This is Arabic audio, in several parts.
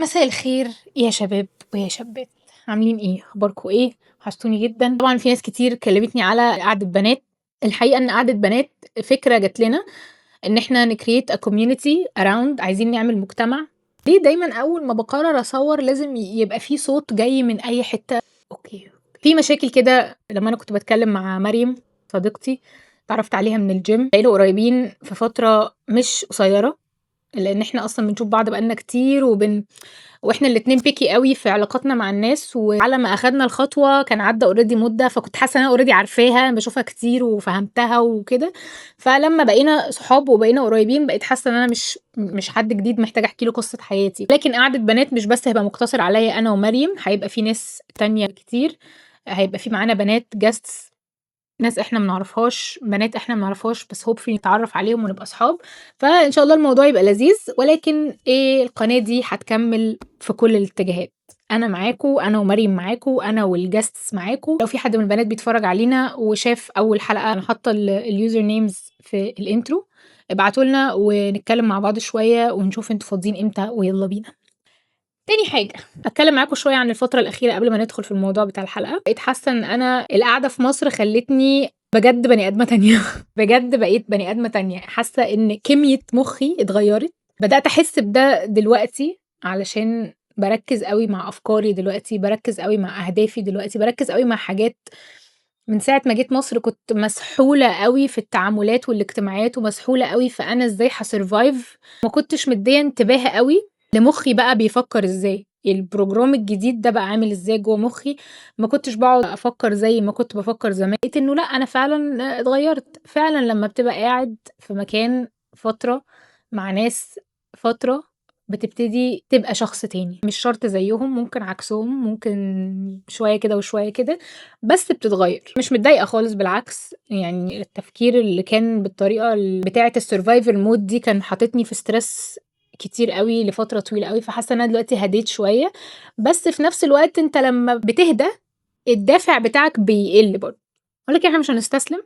مساء الخير يا شباب ويا شابات، عاملين ايه؟ اخباركم ايه؟ وحشتوني جدا. طبعا في ناس كتير كلمتني على قعدة بنات. الحقيقة ان قعدة بنات فكرة جات لنا ان احنا نكريت ا community around، عايزين نعمل مجتمع. ليه دايما اول ما بقرر اصور لازم يبقى في صوت جاي من اي حتة؟ اوكي، في مشاكل كده. لما انا كنت بتكلم مع مريم صديقتي، اتعرفت عليها من الجيم، بقينا قريبين في فترة مش قصيرة، لان احنا اصلا بنشوف بعض بقالنا كتير واحنا الاتنين بيكي قوي في علاقاتنا مع الناس. وعلى ما اخدنا الخطوه كان عدى اوريدي مده، فكنت حاسه ان انا اوريدي عارفاها، بشوفها كتير وفهمتها وكده. فلما بقينا صحاب وبقينا قريبين بقيت حاسه ان انا مش حد جديد محتاجه احكي له قصه حياتي. لكن قعده بنات مش بس هيبقى مقتصر عليا انا ومريم، هيبقى في ناس تانية كتير. هيبقى في معانا بنات جاستس، ناس احنا منعرفهاش، بنات احنا منعرفهاش، بس هوب في نتعرف عليهم ونبقى اصحاب. فان شاء الله الموضوع يبقى لذيذ. ولكن ايه، القناة دي هتكمل في كل الاتجاهات. انا معاكو، انا ومريم معاكو، انا والجاستس معاكو. لو في حد من البنات بيتفرج علينا وشاف اول حلقة، انا حاطه اليوزر نيمز في الانترو، ابعتوا لنا ونتكلم مع بعض شوية ونشوف انتوا فاضيين امتى ويلا بينا. تاني حاجة، اتكلم معاكم شوية عن الفترة الأخيرة قبل ما ندخل في الموضوع بتاع الحلقة. بقيت حاسة ان انا القعدة في مصر خلتني بجد بني ادمة تانية بجد بقيت بني ادمة تانية، حاسة ان كمية مخي اتغيرت. بدأت احس بده دلوقتي علشان بركز قوي مع افكاري دلوقتي، بركز قوي مع اهدافي دلوقتي، بركز قوي مع حاجات. من ساعة ما جيت مصر كنت مسحولة قوي في التعاملات والاجتماعات، ومسحولة قوي في انا ازاي هسرفايف. ما كنتش مديه انتباه قوي لمخي بقى بيفكر ازاي، البروجرام الجديد ده بقى عامل ازاي جوه مخي. ما كنتش بقعد افكر زي ما كنت بفكر زمان. لقيت انه لا، انا فعلا اتغيرت فعلا. لما بتبقى قاعد في مكان فترة مع ناس فترة، بتبتدي تبقى شخص تاني، مش شرط زيهم، ممكن عكسهم، ممكن شوية كده وشوية كده، بس بتتغير. مش متضايقة خالص، بالعكس. يعني التفكير اللي كان بالطريقة بتاعة السرفايفل مود دي كان حاططني في ستريس كتير قوي لفترة طويلة قوي. فحاسة ان انا دلوقتي هديت شوية، بس في نفس الوقت انت لما بتهدى الدافع بتاعك بيقل برضه. ولكن احنا مش هنستسلم،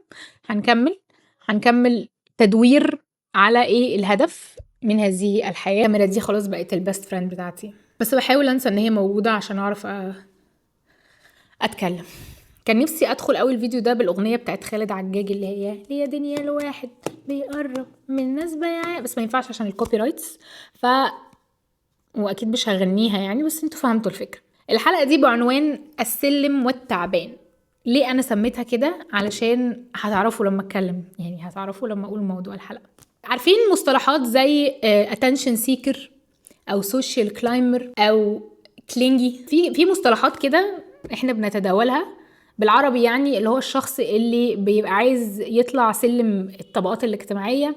هنكمل تدوير على ايه الهدف من هذه الحياة. الكاميرا دي خلاص بقت البست فريند بتاعتي، بس بحاول انسى ان هي موجودة عشان اعرف اتكلم. كان نفسي ادخل اول فيديو ده بالاغنيه بتاعت خالد عجاج اللي هي ليا دنيا الواحد بيقرب من ناس بياعة، بس ما ينفعش عشان الكوبي رايتس. واكيد مش هغنيها يعني، بس انتوا فهمتوا الفكره. الحلقه دي بعنوان السلم والتعبان. ليه انا سميتها كده؟ علشان هتعرفوا لما اتكلم، يعني هتعرفوا لما اقول موضوع الحلقه. عارفين مصطلحات زي attention seeker او social climber او كلينجي؟ في مصطلحات كده احنا بنتداولها بالعربي، يعني اللي هو الشخص اللي بيبقى عايز يطلع سلم الطبقات الاجتماعية،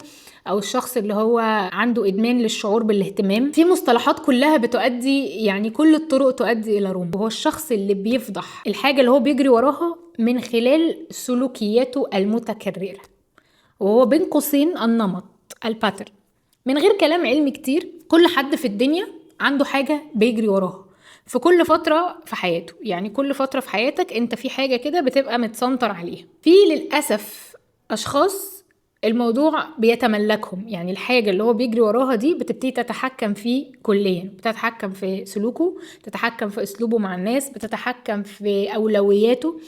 او الشخص اللي هو عنده ادمان للشعور بالاهتمام. في مصطلحات كلها بتؤدي، يعني كل الطرق تؤدي الى روم. هو الشخص اللي بيفضح الحاجة اللي هو بيجري وراها من خلال سلوكياته المتكررة، وهو بين قوسين النمط، الباترن. من غير كلام علمي كتير، كل حد في الدنيا عنده حاجة بيجري وراها في كل فترة في حياته. يعني كل فترة في حياتك انت في حاجة كده بتبقى متسنطر عليها. في للأسف أشخاص الموضوع بيتملكهم، يعني الحاجة اللي هو بيجري وراها دي بتبتدي تتحكم فيه كليا، بتتحكم في سلوكه، بتتحكم في أسلوبه مع الناس، بتتحكم في أولوياته،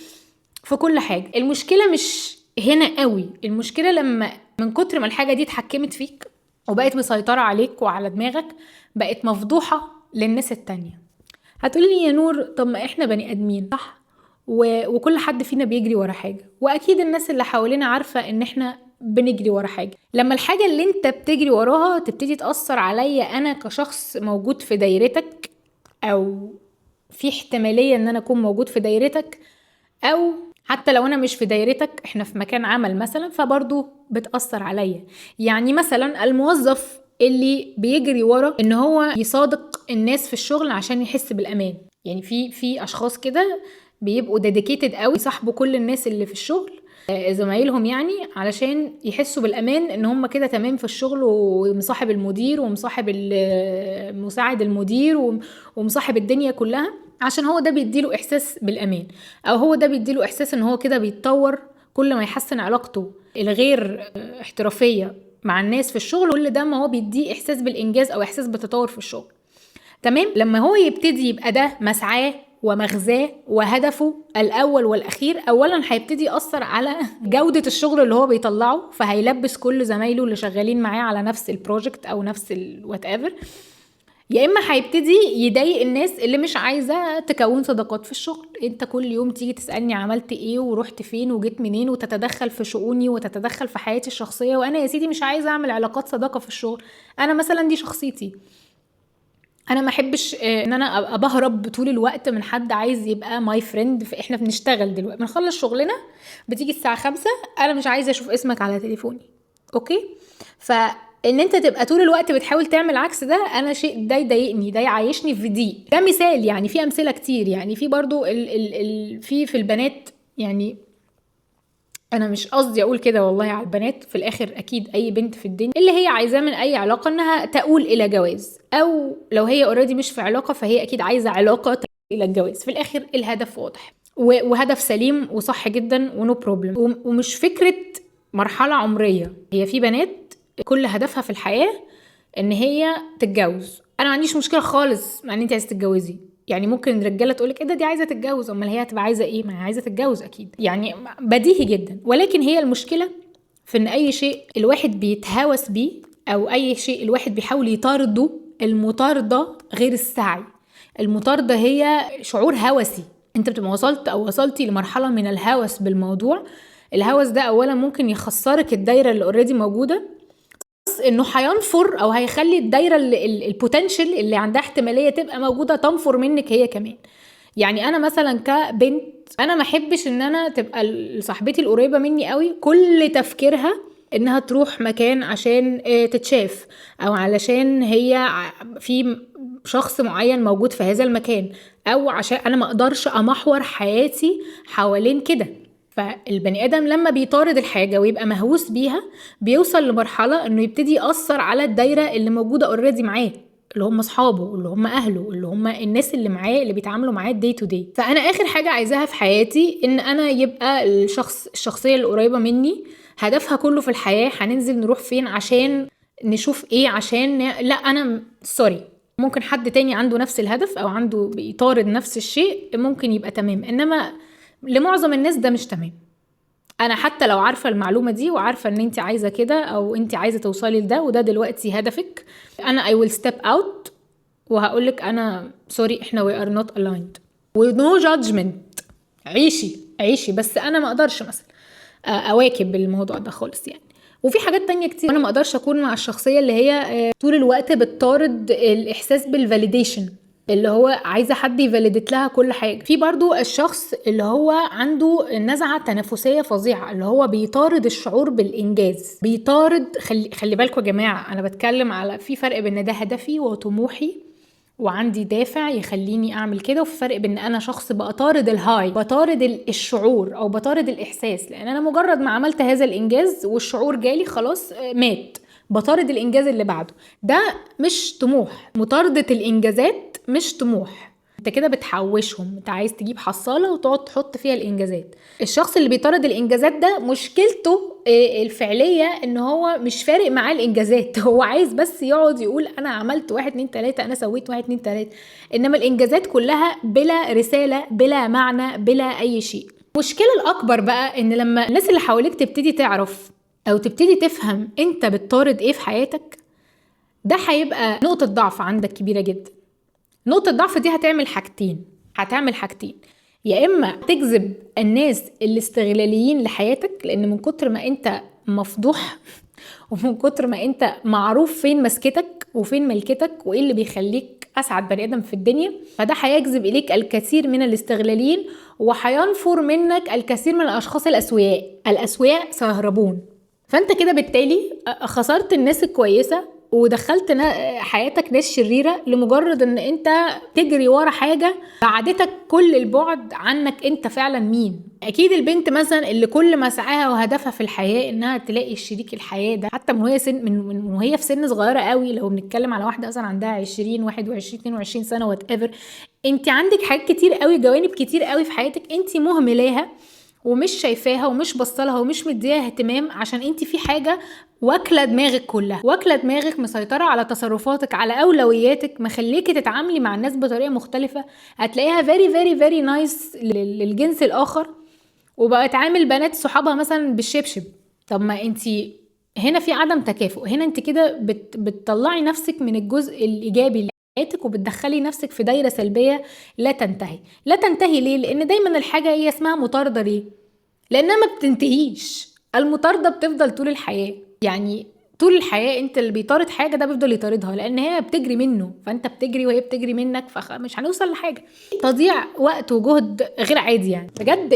في كل حاجة. المشكلة مش هنا قوي، المشكلة لما من كتر ما الحاجة دي اتحكمت فيك وبقت مسيطرة عليك وعلى دماغك، بقت مفضوحة للناس التانية. هتقولي يا نور، طب ما احنا بني ادمين صح، وكل حد فينا بيجري ورا حاجة، واكيد الناس اللي حوالينا عارفة ان احنا بنجري ورا حاجة. لما الحاجة اللي انت بتجري وراها تبتدي تأثر عليا انا كشخص موجود في دايرتك، او في احتمالية ان انا اكون موجود في دايرتك، او حتى لو انا مش في دايرتك، احنا في مكان عمل مثلا، فبرضو بتأثر عليا. يعني مثلا الموظف اللي بيجري ورا ان هو يصادق الناس في الشغل عشان يحس بالامان. يعني في اشخاص كده بيبقوا ديديكيتد قوي، يصاحبوا كل الناس اللي في الشغل، زمايلهم يعني، علشان يحسوا بالامان ان هم كده تمام في الشغل، ومصاحب المدير ومصاحب مساعد المدير ومصاحب الدنيا كلها، عشان هو ده بيديله احساس بالامان، او هو ده بيديله احساس ان هو كده بيتطور. كل ما يحسن علاقته الغير احترافية مع الناس في الشغل، كل ده ما هو بيديه احساس بالانجاز او احساس بالتطور في الشغل. تمام. لما هو يبتدي يبقى ده مسعاه ومغزاه وهدفه الأول والأخير، أولا هيبتدي يأثر على جودة الشغل اللي هو بيطلعه، فهيلبس كل زمايله اللي شغالين معاه على نفس البروجكت أو نفس الوات ايفر. يا إما هيبتدي يضايق الناس اللي مش عايزة تكون صداقات في الشغل. انت كل يوم تيجي تسألني عملت ايه ورحت فين وجيت منين، وتتدخل في شؤوني وتتدخل في حياتي الشخصية، وأنا يا سيدي مش عايزة أعمل علاقات صداقة في الشغل. أنا مثلا دي شخصيتي، انا ما احبش ان انا ابقى بهرب طول الوقت من حد عايز يبقى ماي فريند. احنا بنشتغل دلوقتي، بنخلص شغلنا، بتيجي الساعه 5 انا مش عايزه اشوف اسمك على تليفوني، اوكي؟ فان انت تبقى طول الوقت بتحاول تعمل عكس ده، انا شيء ده يضايقني، ده يعيشني في ضيق. ده مثال، يعني في امثله كتير. يعني في برضو في البنات، يعني انا مش قصدي اقول كده والله على البنات، في الاخر اكيد اي بنت في الدنيا اللي هي عايزاه من اي علاقه انها تؤول الى جواز، او لو هي اوريدي مش في علاقه فهي اكيد عايزه علاقه تؤول الى الجواز. في الاخر الهدف واضح وهدف سليم وصح جدا ونو بروبلم، ومش فكره مرحله عمريه. هي في بنات كل هدفها في الحياه ان هي تتجوز. انا ما عنديش مشكله خالص مع ان انت عايزه تتجوزي. يعني ممكن الرجاله تقولك ايه ده، دي عايزه تتجوز، امال هي هتبقى عايزه ايه؟ ما هي عايزه تتجوز اكيد، يعني بديهي جدا. ولكن هي المشكله في ان اي شيء الواحد بيتهوس بيه او اي شيء الواحد بيحاول يطارده، المطارده غير السعي. المطارده هي شعور هوسي، انت بتبقى وصلت او وصلتي لمرحله من الهوس بالموضوع. الهوس ده اولا ممكن يخسرك الدايره اللي اوريدي موجوده، انه هينفر او هيخلي الدايره البوتنشال اللي عندها احتماليه تبقى موجوده تنفر منك هي كمان. يعني انا مثلا كبنت، انا ما احبش ان انا تبقى صاحبتي القريبه مني قوي كل تفكيرها انها تروح مكان عشان تتشاف، او علشان هي في شخص معين موجود في هذا المكان، او عشان انا ما اقدرش امحور حياتي حوالين كده. فالبني ادم لما بيطارد الحاجه ويبقى مهووس بيها، بيوصل لمرحله انه يبتدي ياثر على الدايره اللي موجوده اوريدي معاه، اللي هم اصحابه، اللي هم اهله، اللي هم الناس اللي معاه اللي بيتعاملوا معاه داي تو داي. فانا اخر حاجه عايزاها في حياتي ان انا يبقى الشخصيه القريبه مني هدفها كله في الحياه هننزل نروح فين عشان نشوف ايه، عشان لا انا سوري، ممكن حد تاني عنده نفس الهدف او عنده بيطارد نفس الشيء ممكن يبقى تمام، انما لمعظم الناس ده مش تمام. انا حتى لو عارفه المعلومه دي وعارفه ان انت عايزه كده او انت عايزه توصلي لده وده دلوقتي هدفك، انا I will step out وهقولك انا سوري، احنا we are not aligned with no judgment. عيشي بس انا ما اقدرش مثلا اواكب الموضوع ده خالص يعني. وفي حاجات تانية كتير انا ما اقدرش اكون مع الشخصيه اللي هي طول الوقت بتطارد الاحساس بالفاليديشن، اللي هو عايزه حد يفاليديت لها كل حاجه. في برضو الشخص اللي هو عنده نزعه تنافسيه فظيعه، اللي هو بيطارد الشعور بالانجاز، بيطارد خلي بالكم يا جماعه، انا بتكلم على في فرق بين ده هدفي وطموحي وعندي دافع يخليني اعمل كده، وفي فرق بين انا شخص بطارد الهاي، بطارد الشعور او بطارد الاحساس، لان انا مجرد ما عملت هذا الانجاز والشعور جالي خلاص مات، بطارد الانجاز اللي بعده. ده مش طموح. مطاردة الانجازات مش طموح، انت كده بتحوشهم، انت عايز تجيب حصالة وتقعد تحط فيها الانجازات. الشخص اللي بيطارد الانجازات ده مشكلته الفعلية ان هو مش فارق معاه الانجازات، هو عايز بس يقعد يقول انا عملت 1 2 3، انا سويت 1 2 3، انما الانجازات كلها بلا رسالة بلا معنى بلا اي شيء. المشكلة الاكبر بقى ان لما الناس اللي حواليك تبتدي تعرف او تبتدي تفهم انت بتطارد ايه في حياتك، ده هيبقى نقطة ضعف عندك كبيرة جدا. نقطة الضعف دي هتعمل حاجتين، يا اما تجذب الناس الاستغلاليين لحياتك، لان من كتر ما انت مفضوح ومن كتر ما انت معروف فين مسكتك وفين ملكتك وايه اللي بيخليك اسعد بني ادم في الدنيا، فده هيجذب اليك الكثير من الاستغلاليين وهينفر منك الكثير من الاشخاص الاسوياء سيهربون. فانت كده بالتالي خسرت الناس الكويسة ودخلت حياتك ناس شريرة لمجرد ان انت تجري ورا حاجة بعدتك كل البعد عنك انت فعلا مين. اكيد البنت مثلا اللي كل مسعاها وهدفها في الحياة انها تلاقي الشريك الحياة ده، حتى من وهي في سن صغيرة قوي، لو بنتكلم على واحدة مثلا عندها 20 21 22 سنة whatever، انت عندك حاجات كتير قوي، جوانب كتير قوي في حياتك انت مهملاها ومش شايفاها ومش بصلها ومش مديها اهتمام، عشان انت في حاجة واكلة دماغك كلها، واكلة دماغك، مسيطرة على تصرفاتك، على اولوياتك، مخليكي تتعاملي مع الناس بطريقة مختلفة. هتلاقيها very very very nice للجنس الاخر، وبقت عامل بنات صحابها مثلا بالشبشب. طب ما انتي هنا في عدم تكافؤ، هنا انت كده بتطلعي نفسك من الجزء الايجابي اللي في حياتك، وبتدخلي نفسك في دايره سلبيه لا تنتهي. لا تنتهي ليه؟ لان دايما الحاجه هي اسمها مطارده. ليه؟ لانها ما بتنتهيش. المطارده بتفضل طول الحياه، يعني طول الحياه انت اللي بيطارد حاجه ده بيفضل يطاردها، لان هي بتجري منه، فانت بتجري وهي بتجري منك، فمش هنوصل لحاجه. تضييع وقت وجهد غير عادي يعني. بجد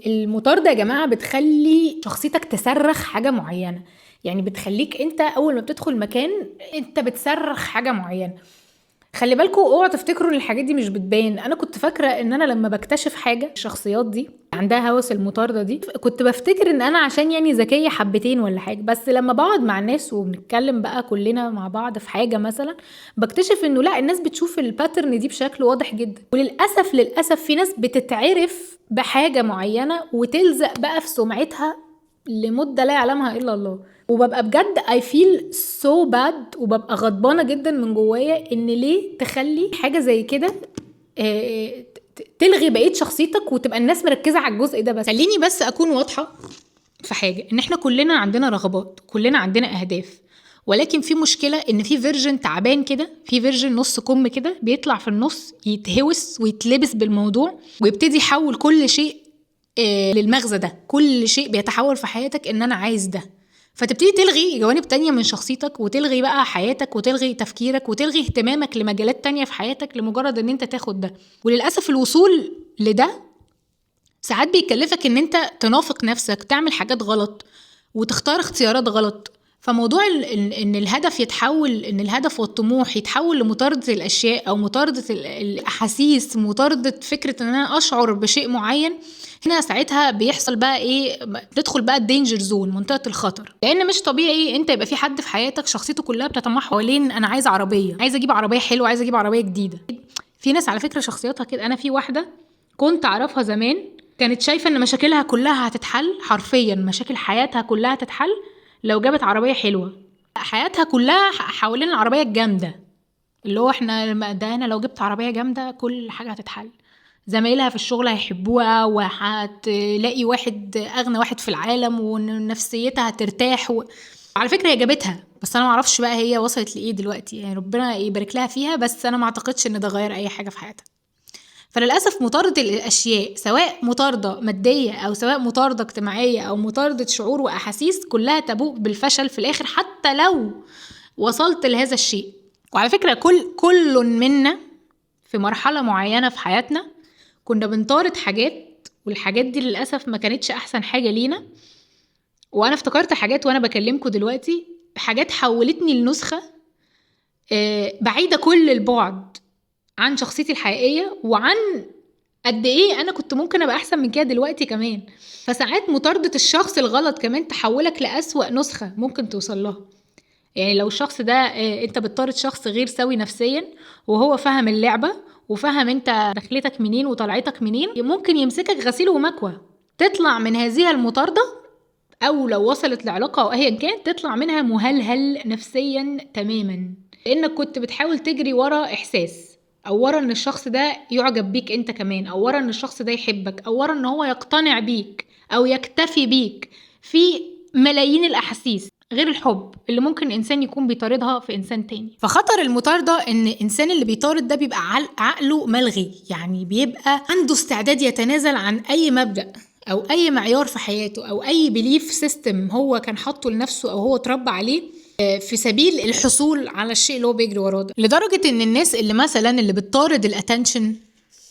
المطارده يا جماعه بتخلي شخصيتك تصرخ حاجه معينه، يعني بتخليك انت اول ما بتدخل مكان انت بتصرخ حاجه معينه. خلي بالكوا اوعوا تفتكروا ان الحاجات دي مش بتبان. انا كنت فاكره ان انا لما بكتشف حاجه الشخصيات دي عندها هوس المطارده دي، كنت بفتكر ان انا عشان يعني ذكيه حبتين ولا حاجه. بس لما بقعد مع الناس وبنتكلم بقى كلنا مع بعض في حاجه مثلا، بكتشف انه لا، الناس بتشوف الباترن دي بشكل واضح جدا. وللاسف للاسف في ناس بتتعرف بحاجه معينه وتلزق بقى في سمعتها لمده لا يعلمها الا الله. وببقى بجد I feel so bad، وببقى غضبانة جدا من جوايا ان ليه تخلي حاجة زي كده تلغي بقية شخصيتك وتبقى الناس مركزة على الجزء ده بس. خليني بس اكون واضحة في حاجة، ان احنا كلنا عندنا رغبات، كلنا عندنا اهداف، ولكن في مشكلة ان في فيرجن تعبان كده، في فيرجن نص كم كده بيطلع في النص يتهوس ويتلبس بالموضوع ويبتدي يحول كل شيء للمغزى ده. كل شيء بيتحول في حياتك ان انا عايز ده، فتبتدي تلغي جوانب تانية من شخصيتك، وتلغي بقى حياتك، وتلغي تفكيرك، وتلغي اهتمامك لمجالات تانية في حياتك لمجرد ان انت تاخد ده. وللأسف الوصول لده ساعات بيكلفك ان انت تنافق نفسك، تعمل حاجات غلط وتختار اختيارات غلط. فموضوع ان الهدف يتحول، ان الهدف والطموح يتحول لمطاردة الاشياء او مطاردة الاحاسيس، مطاردة فكرة ان انا اشعر بشيء معين، هنا ساعتها بيحصل بقى ايه؟ بتدخل بقى الدينجر زون، منطقة الخطر. لان مش طبيعي انت يبقى في حد في حياتك شخصيته كلها بتتمحور حوالين انا عايز عربية، عايز اجيب عربية حلوة، عايز اجيب عربية جديدة. في ناس على فكرة شخصيتها كده. انا في واحدة كنت اعرفها زمان كانت شايفة ان مشاكلها كلها هتتحل، حرفيا مشاكل حياتها كلها هتتحل لو جابت عربية حلوة. حياتها كلها حوالين العربية الجامدة، اللي هو احنا ده انا لو جبت عربية جامدة كل حاجة هتتحل، زمايلها في الشغل هيحبوها، وهتلاقي واحد اغنى واحد في العالم، ونفسيتها هترتاح على فكرة هي جابتها، بس انا معرفش بقى هي وصلت لايه دلوقتي، يعني ربنا يبارك لها فيها، بس انا ما اعتقدش ان ده غير اي حاجة في حياتها. فللأسف مطاردة الأشياء، سواء مطاردة مادية أو سواء مطاردة اجتماعية أو مطاردة شعور وأحاسيس، كلها تبوء بالفشل في الآخر حتى لو وصلت لهذا الشيء. وعلى فكرة كل منا في مرحلة معينة في حياتنا كنا بنطارد حاجات، والحاجات دي للأسف ما كانتش أحسن حاجة لينا. وأنا افتكرت حاجات وأنا بكلمكم دلوقتي، حاجات حولتني لنسخة بعيدة كل البعد عن شخصيتي الحقيقية، وعن قد ايه انا كنت ممكن ابقى احسن من كده دلوقتي كمان. فساعات مطاردة الشخص الغلط كمان تحولك لأسوأ نسخة ممكن توصل لها. يعني لو الشخص ده انت بتطارد شخص غير سوي نفسيا، وهو فهم اللعبة وفهم انت دخلتك منين وطلعتك منين، ممكن يمسكك غسيل ومكوى. تطلع من هذه المطاردة، او لو وصلت لعلاقة او ايا كان، تطلع منها مهلهل نفسيا تماما، لانك كنت بتحاول تجري ورا احساس، او ورا ان الشخص ده يعجب بيك انت كمان، او ورا ان الشخص ده يحبك، او ورا ان هو يقتنع بيك او يكتفي بيك في ملايين الاحاسيس غير الحب اللي ممكن انسان يكون بيطاردها في انسان تاني. فخطر المطاردة ان الانسان اللي بيطارد ده بيبقى عقله ملغي، يعني بيبقى عنده استعداد يتنازل عن اي مبدأ او اي معيار في حياته، او اي بليف سيستم هو كان حاطه لنفسه او هو اتربى عليه في سبيل الحصول على الشيء اللي هو بيجري وراه ده. لدرجة ان الناس اللي مثلا اللي بتطارد الاتنشن،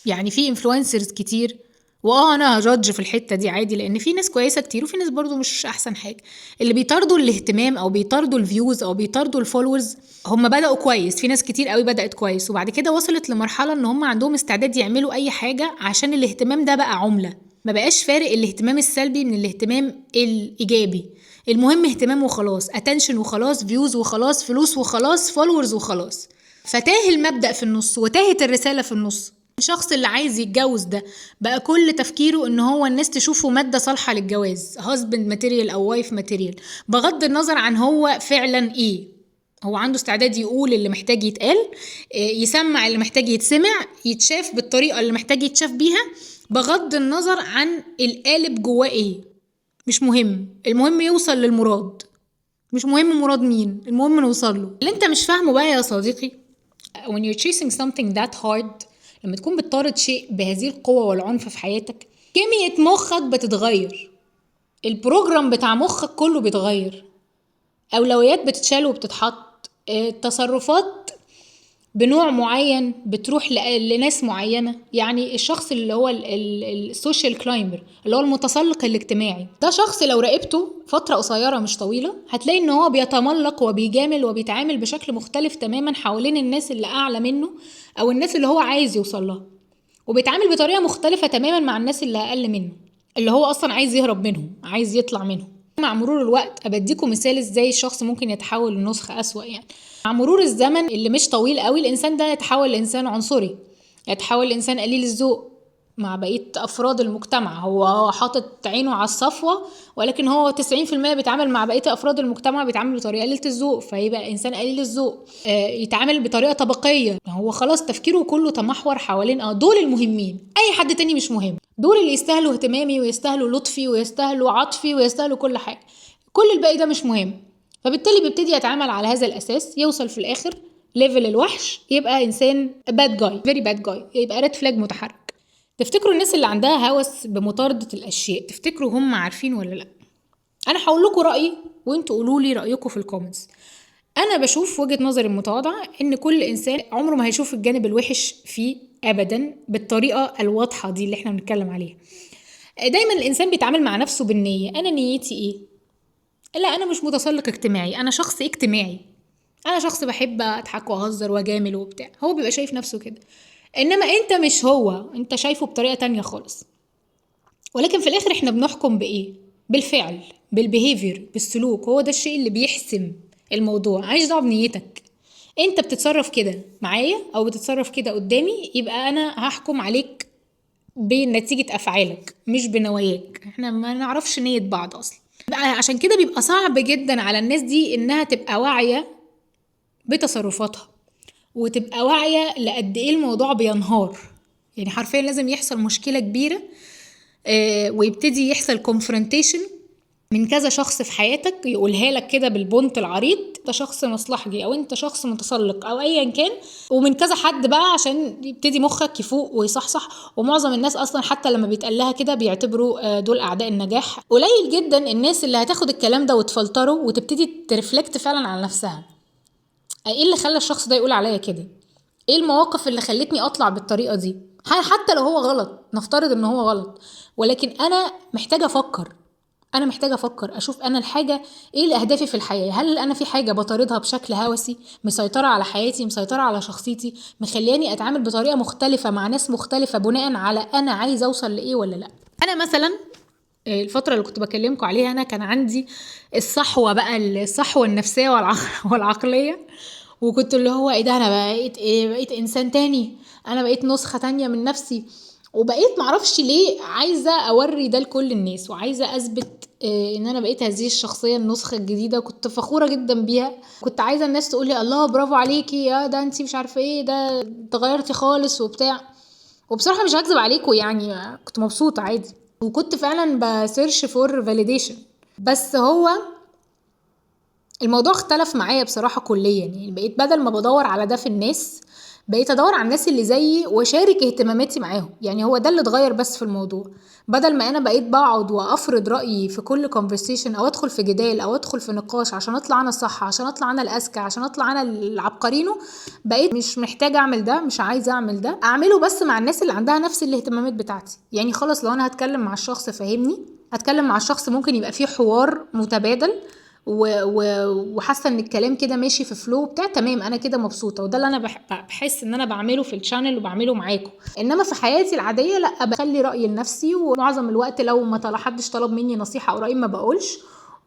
يعني في انفلونسرز كتير، انا هجادج في الحتة دي عادي، لان في ناس كويسة كتير وفي ناس برضو مش احسن حاجة، اللي بيطاردوا الاهتمام او بيطاردوا الفيوز او بيطاردوا الفولورز. هم بدأوا كويس، في ناس كتير قوي بدأت كويس، وبعد كده وصلت لمرحلة ان هم عندهم استعداد يعملوا اي حاجة عشان الاهتمام ده بقى عملة. ما بقاش فارق الاهتمام السلبي من الاهتمام الايجابي، المهم اهتمام وخلاص، اتنشن وخلاص، فيوز وخلاص، فلوس وخلاص، فولورز وخلاص. فتاه المبدأ في النص وتاهت الرسالة في النص. الشخص اللي عايز يتجوز ده بقى كل تفكيره ان هو الناس تشوفه مادة صالحة للجواز، husband material او wife material، بغض النظر عن هو فعلا ايه. هو عنده استعداد يقول اللي محتاج يتقال، يسمع اللي محتاج يتسمع، يتشاف بالطريقة اللي محتاج يتشاف بيها، بغض النظر عن القالب جواه ايه. مش مهم، المهم يوصل للمراد، مش مهم مراد مين، المهم نوصل له. اللي انت مش فاهمه بقى يا صديقي، when you're chasing something that hard، لما تكون بتطارد شيء بهذه القوة والعنف في حياتك، كيمياء مخك بتتغير، البروجرام بتاع مخك كله بيتغير، أولويات بتتشال وبتتحط، تصرفات بنوع معين بتروح لناس معينة. يعني الشخص اللي هو السوشيال كلايمبر، اللي هو المتسلق الاجتماعي، ده شخص لو راقبته فترة قصيرة مش طويلة هتلاقي ان هو بيتملق وبيجامل وبيتعامل بشكل مختلف تماما حوالين الناس اللي اعلى منه او الناس اللي هو عايز يوصل لها، وبيتعامل بطريقة مختلفة تماما مع الناس اللي اقل منه، اللي هو اصلا عايز يهرب منهم، عايز يطلع منهم. مع مرور الوقت ابديكم مثال ازاي الشخص ممكن يتحول لنسخة اسوأ. يعني مع مرور الزمن اللي مش طويل قوي، الانسان ده يتحول لانسان عنصري، يتحول لانسان قليل الذوق مع بقية افراد المجتمع. هو حاطط عينه على الصفوة، ولكن هو 90% بيتعامل مع بقية افراد المجتمع بيتعامل بطريقة قليلة الذوق، فيبقى انسان قليل الذوق. يتعامل بطريقة طبقية، هو خلاص تفكيره كله تمحور حوالين دول المهمين، اي حد تاني مش مهم، دول اللي يستاهلوا اهتمامي ويستاهلوا لطفي ويستاهلوا عطفي ويستاهلوا كل حاجة، كل الباقي ده مش مهم. فبالتالي بيبتدي يتعامل على هذا الاساس، يوصل في الاخر ليفل الوحش، يبقى انسان باد جاي، فيري باد جاي، يبقى ريد فلاج متحرك. تفتكروا الناس اللي عندها هوس بمطاردة الاشياء، تفتكروا هم عارفين ولا لا؟ انا هقول لكم رايي وانتوا قولوا لي رايكم في الكومنتس. انا بشوف وجهة نظري المتواضعة ان كل انسان عمره ما هيشوف الجانب الوحش فيه ابدا بالطريقة الواضحة دي اللي احنا بنتكلم عليها. دايما الانسان بيتعامل مع نفسه بالنية، انا نيتي ايه؟ لا انا مش متسلق اجتماعي، انا شخص اجتماعي، انا شخص بحب اضحك واهزر واجامل وبتاع. هو بيبقى شايف نفسه كده، انما انت مش هو، انت شايفه بطريقة تانية خالص. ولكن في الاخر احنا بنحكم بايه؟ بالفعل، بالبيهيفير، بالسلوك. هو ده الشيء اللي بيحسم الموضوع، عايش دعوه بنيتك. انت بتتصرف كده معايا او بتتصرف كده قدامي، يبقى انا هحكم عليك بنتيجة افعالك مش بنواياك. احنا ما نعرفش نية بعض اصلا. عشان كده بيبقى صعب جدا على الناس دي انها تبقى واعية بتصرفاتها، وتبقى واعية لقد ايه الموضوع بينهار. يعني حرفيا لازم يحصل مشكلة كبيرة ويبتدي يحصل confrontation من كذا شخص في حياتك يقولها لك كده بالبنط العريض، انت شخص مصلحجي او انت شخص متسلق او ايا كان، ومن كذا حد بقى عشان يبتدي مخك يفوق ويصحصح. ومعظم الناس اصلا حتى لما بيتقال لها كده بيعتبروا دول اعداء النجاح. قليل جدا الناس اللي هتاخد الكلام ده وتفلتره وتبتدي ترفلكت فعلا على نفسها. ايه اللي خلى الشخص ده يقول عليا كده؟ ايه المواقف اللي خلتني اطلع بالطريقه دي؟ حتى لو هو غلط، نفترض ان هو غلط، ولكن انا محتاجه افكر، انا محتاجه افكر اشوف انا الحاجه ايه الاهدافي في الحياه. هل انا في حاجه بطاردها بشكل هوسي مسيطره على حياتي، مسيطره على شخصيتي، مخلياني اتعامل بطريقه مختلفه مع ناس مختلفه بناء على انا عايزه اوصل لايه ولا لا؟ انا مثلا الفتره اللي كنت بكلمكم عليها انا كان عندي الصحوه بقى، الصحوه النفسيه والعقليه، وكنت اللي هو ايه ده، انا بقيت ايه، بقيت انسان تاني، انا بقيت نسخة تانية من نفسي. وبقيت معرفش ليه عايزة اوري ده لكل الناس، وعايزة اثبت ان انا بقيت هذه الشخصية النسخة الجديدة. كنت فخورة جدا بيها، كنت عايزة الناس تقولي الله برافو عليكي يا ده انتي مش عارفة ايه، ده اتغيرتي خالص وبتاع. وبصراحة مش هكذب عليكم، يعني كنت مبسوطة عادي، وكنت فعلا بسيرش فور فاليديشن. بس هو الموضوع اختلف معايا بصراحة كليا. يعني بقيت بدل ما بدور على ده في الناس، بقيت ادور على الناس اللي زيي واشارك اهتماماتي معاهم. يعني هو ده اللي اتغير بس في الموضوع. بدل ما انا بقيت بقعد وافرض رأيي في كل conversation او ادخل في جدال او ادخل في نقاش عشان اطلع انا الصح، عشان اطلع انا الاذكى، عشان اطلع انا العبقرينو، بقيت مش محتاجة اعمل ده، مش عايزة اعمل ده، اعمله بس مع الناس اللي عندها نفس الاهتمامات بتاعتي. يعني خلاص لو انا هتكلم مع الشخص فاهمني، هتكلم مع الشخص ممكن يبقى فيه حوار متبادل وحاسه ان الكلام كده ماشي في فلو بتاع تمام، انا كده مبسوطه. وده اللي انا بحس ان انا بعمله في الشانل وبعمله معاكم. انما في حياتي العاديه لا، بخلي رايي لنفسي، ومعظم الوقت لو ما حدش طلب مني نصيحه او راي ما بقولش،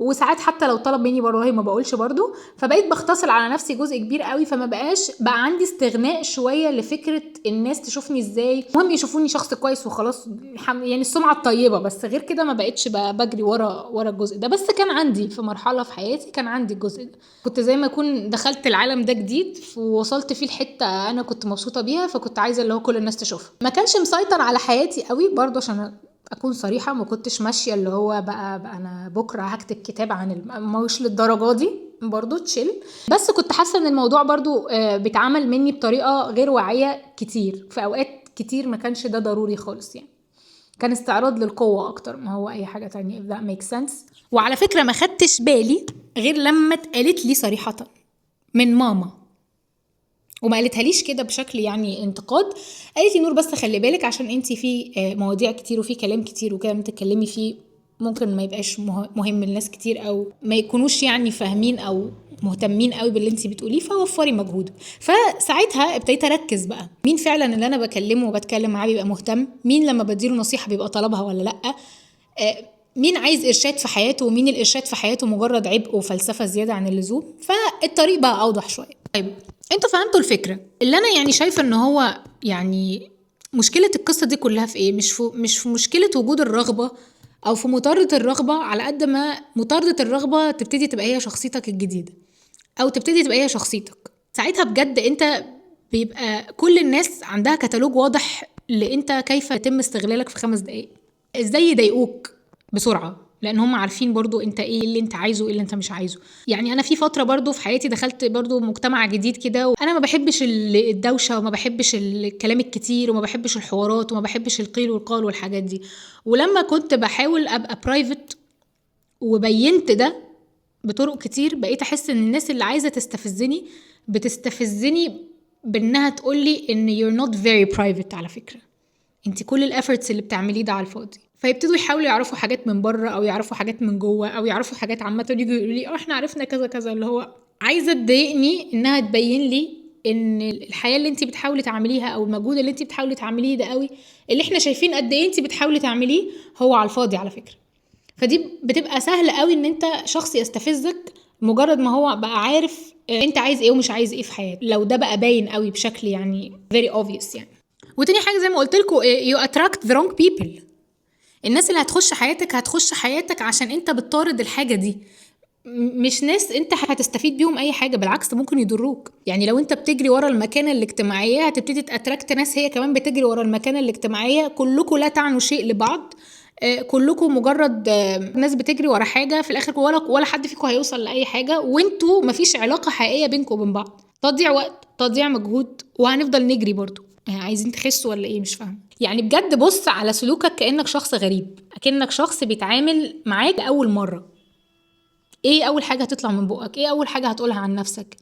وساعات حتى لو طلب مني والله ما بقولش برضو، فبقيت بختصر على نفسي جزء كبير قوي، فما بقى عندي استغناء شويه لفكره الناس تشوفني ازاي، المهم يشوفوني شخص كويس وخلاص، يعني السمعه الطيبه بس. غير كده ما بقتش بجري ورا الجزء ده. بس كان عندي في مرحله في حياتي كان عندي الجزء ده، كنت زي ما اكون دخلت العالم ده جديد ووصلت فيه لحته انا كنت مبسوطه بيها، فكنت عايزه اللي هو كل الناس تشوفها. ما كانش مسيطر على حياتي قوي برضو، عشان اكون صريحه ما كنتش ماشيه اللي هو بقى انا بكره هكتب كتاب عن مش للدرجه دي برضو تشيل. بس كنت حاسه ان الموضوع برضو بيتعامل مني بطريقه غير واعيه كتير، في اوقات كتير ما كانش ده ضروري خالص، يعني كان استعراض للقوه اكتر ما هو اي حاجه تانية if that makes sense. وعلى فكره ما خدتش بالي غير لما اتقالت لي صريحه من ماما، وما قالتها ليش كده بشكل يعني انتقاد، قالت لي نور بس خلي بالك عشان انتي في مواضيع كتير وفي كلام كتير وكده بتتكلمي فيه ممكن ما يبقاش مهم للناس كتير، او ما يكونوش يعني فاهمين او مهتمين قوي باللي انتي بتقوليه، فوفري مجهود. فساعتها ابتديت اركز بقى مين فعلا اللي انا بكلمه وبتكلم معاه بيبقى مهتم، مين لما بديله نصيحه بيبقى طلبها ولا لا، مين عايز ارشاد في حياته ومين الارشاد في حياته مجرد عبء وفلسفه زياده عن اللزوم. فالطريق بقى اوضح شويه. طيب انتوا فهمتوا الفكره اللي انا يعني شايفه ان هو يعني مشكله القصه دي كلها في ايه؟ مش في مشكله وجود الرغبه او في مطارده الرغبه، على قد ما مطارده الرغبه تبتدي تبقى هي شخصيتك الجديده، او تبتدي تبقى هي شخصيتك. ساعتها بجد انت بيبقى كل الناس عندها كتالوج واضح لانت كيف يتم استغلالك في 5 دقايق، ازاي يضايقوك بسرعه، لان هم عارفين برضو انت ايه اللي انت عايزه وايه اللي انت مش عايزه. يعني انا في فتره برضو في حياتي دخلت برضو مجتمع جديد كده، وانا ما بحبش الدوشه وما بحبش الكلام الكتير وما بحبش الحوارات وما بحبش القيل والقال والحاجات دي. ولما كنت بحاول ابقى برايفت وبينت ده بطرق كتير، بقيت احس ان الناس اللي عايزه تستفزني بتستفزني بانها تقولي ان you're not very private، على فكره انت كل الافورتس اللي بتعمليه ده على الفاضي. فيبتدوا يحاولوا يعرفوا حاجات من بره او يعرفوا حاجات من جوه او يعرفوا حاجات عامه، يجوا يقولوا لي احنا عرفنا كذا كذا، اللي هو عايزه تضايقني انها تبين لي ان الحياه اللي انت بتحاولي تعمليها او المجهود اللي انت بتحاولي تعمليه ده قوي اللي احنا شايفين قد ايه انت بتحاولي تعمليه هو على الفاضي على فكره. فدي بتبقى سهل قوي ان انت شخص يستفزك مجرد ما هو بقى عارف انت عايز ايه ومش عايز ايه في حياتك، لو ده بقى باين قوي بشكل يعني very obvious يعني. وتاني حاجه زي ما قلت لكم you attract the wrong people. الناس اللي هتخش حياتك عشان انت بتطارد الحاجه دي، مش ناس انت هتستفيد بيهم اي حاجه، بالعكس ممكن يضروك. يعني لو انت بتجري ورا المكانه الاجتماعيه هتبتدي تاتراكت ناس هي كمان بتجري ورا المكانه الاجتماعيه، كلكم لا تعنوا شيء لبعض، كلكم مجرد ناس بتجري ورا حاجه، في الاخر ولا حد فيكم هيوصل لاي حاجه، وانتوا مفيش علاقه حقيقيه بينكم وبين بعض، تضييع وقت تضييع مجهود، وهنفضل نجري برضو. عايزين تخسوا ولا ايه؟ مش فاهم. يعني بجد بص على سلوكك كأنك شخص غريب، كأنك شخص بيتعامل معاك أول مرة. ايه أول حاجة هتطلع من بقك؟ ايه أول حاجة هتقولها عن نفسك؟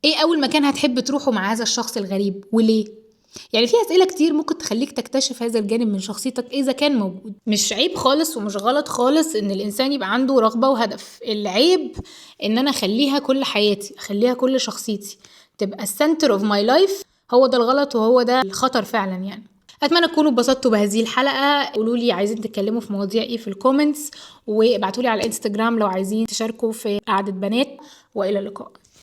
ايه أول مكان هتحب تروحه مع هذا الشخص الغريب وليه؟ يعني في أسئلة كتير ممكن تخليك تكتشف هذا الجانب من شخصيتك إذا كان موجود. مش عيب خالص ومش غلط خالص إن الإنسان يبقى عنده رغبة وهدف، العيب إن أنا أخليها كل حياتي، أخليها كل شخصيتي، تبقى السنتر اوف ماي لايف. هو ده الغلط وهو ده الخطر فعلا يعني. اتمنى تكونوا اتبسطتوا بهذه الحلقه. قولوا لي عايزين تتكلموا في مواضيع ايه في الكومنتس، وابعتوا لي على الانستجرام لو عايزين تشاركوا في قعده بنات. والى اللقاء.